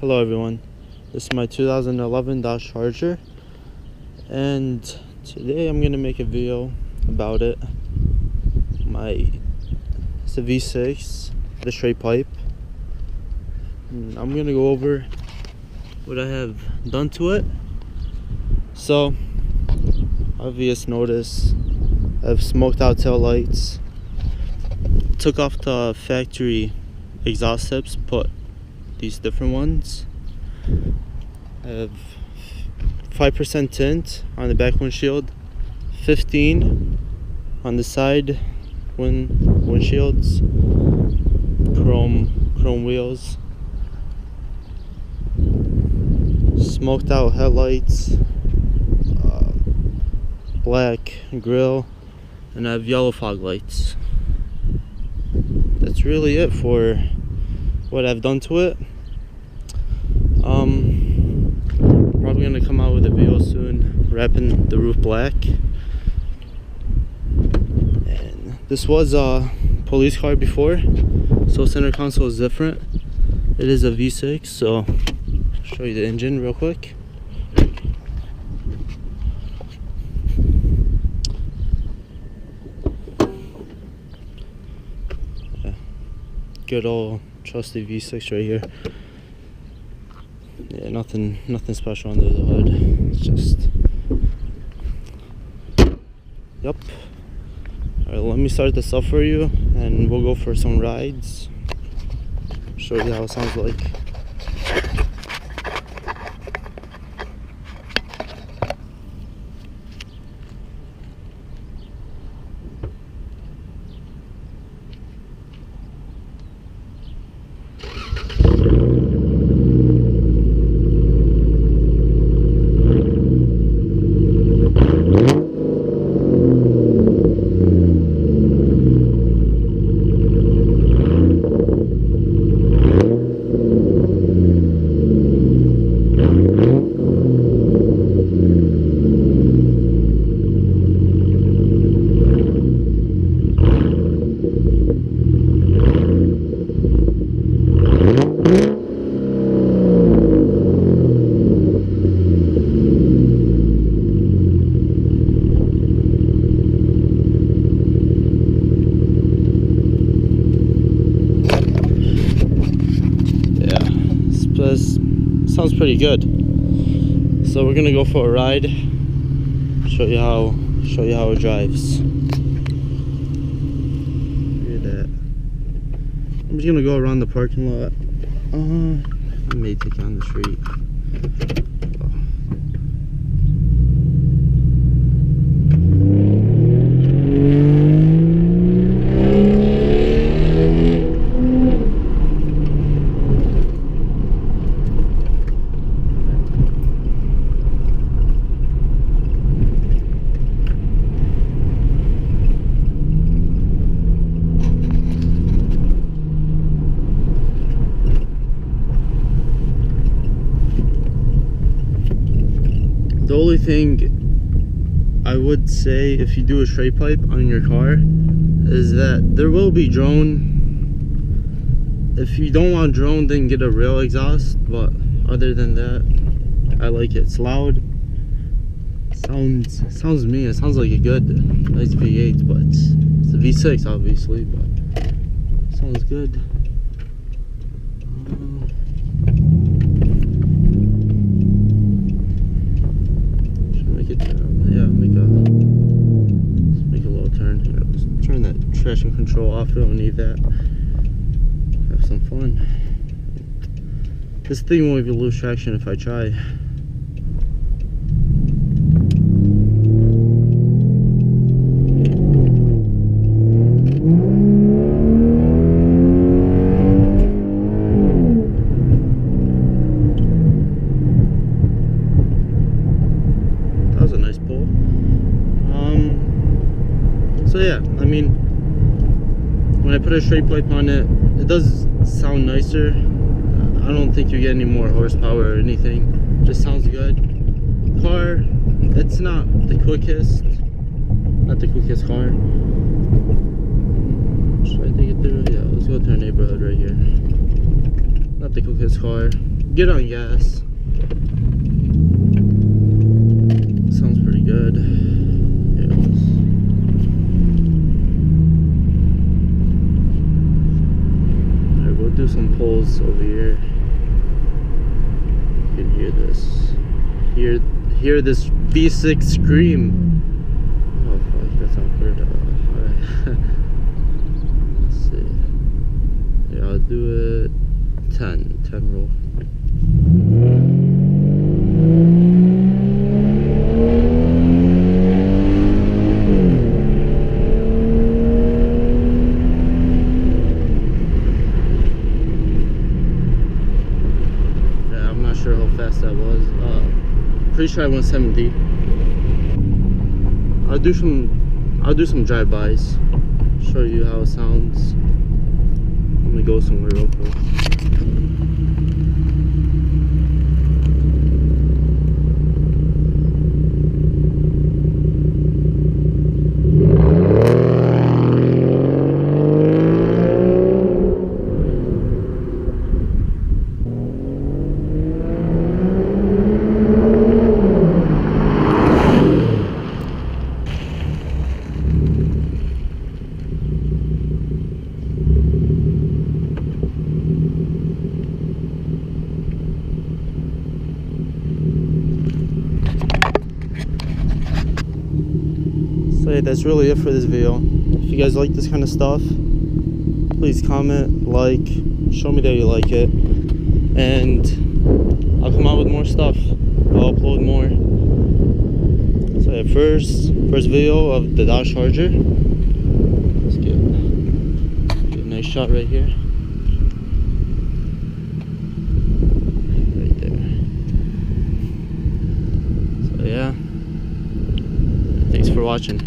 Hello everyone, this is my 2011 Dodge Charger, and today I'm going to make a video about it. It's a V6, the straight pipe, and I'm going to go over what I have done to it. So, obvious notice, I have smoked out tail lights, took off the factory exhaust tips, put these different ones. I have 5% tint on the back windshield, 15 on the side windshields, chrome wheels, smoked out headlights, black grille, and I have yellow fog lights. That's really it for what I've done to it. Probably gonna come out with a video soon wrapping the roof black. And this was a police car before, so center console is different. It is a V6, so I'll show you the engine real quick. Yeah. Good old trusty V6 right here. Yeah, nothing special under the hood. It's just, yep. All right, let me start this up for you, and we'll go for some rides. Show you how it sounds like. Sounds pretty good. So we're gonna go for a ride. Show you how it drives. Look at that. I'm just gonna go around the parking lot. I may take you on the street. The only thing I would say if you do a straight pipe on your car is that there will be drone. If you don't want drone, then get a real exhaust, but other than that, I like it. It's loud. Sounds mean. It sounds like a good, nice V8, but it's a V6 obviously, but it sounds good. Turn that traction control off. We don't need that. Have some fun. This thing won't even lose traction if I try. 'em. So yeah, I mean, when I put a straight pipe on it, it does sound nicer. I don't think you get any more horsepower or anything. It just sounds good. Car, it's not the quickest car. Should I take it through? Yeah, let's go to our neighborhood right here. Not the quickest car. Get on gas. Sounds pretty good. Yes. Alright, we'll do some pulls over here. You can hear this. Hear this V6 scream. Oh fuck, that's awkward. Alright. Let's see. Yeah, I'll do it 10 roll. Yeah, I'm not sure how fast that was. Pretty sure I went 70. I'll do some drive-bys. Show you how it sounds. I'm gonna go somewhere real quick. So yeah, that's really it for this video. If you guys like this kind of stuff, please comment, like, show me that you like it, and I'll come out with more stuff. I'll upload more. So yeah, first video of the Dodge Charger. Let's get a nice shot right here. Right there. So yeah. Thanks for watching.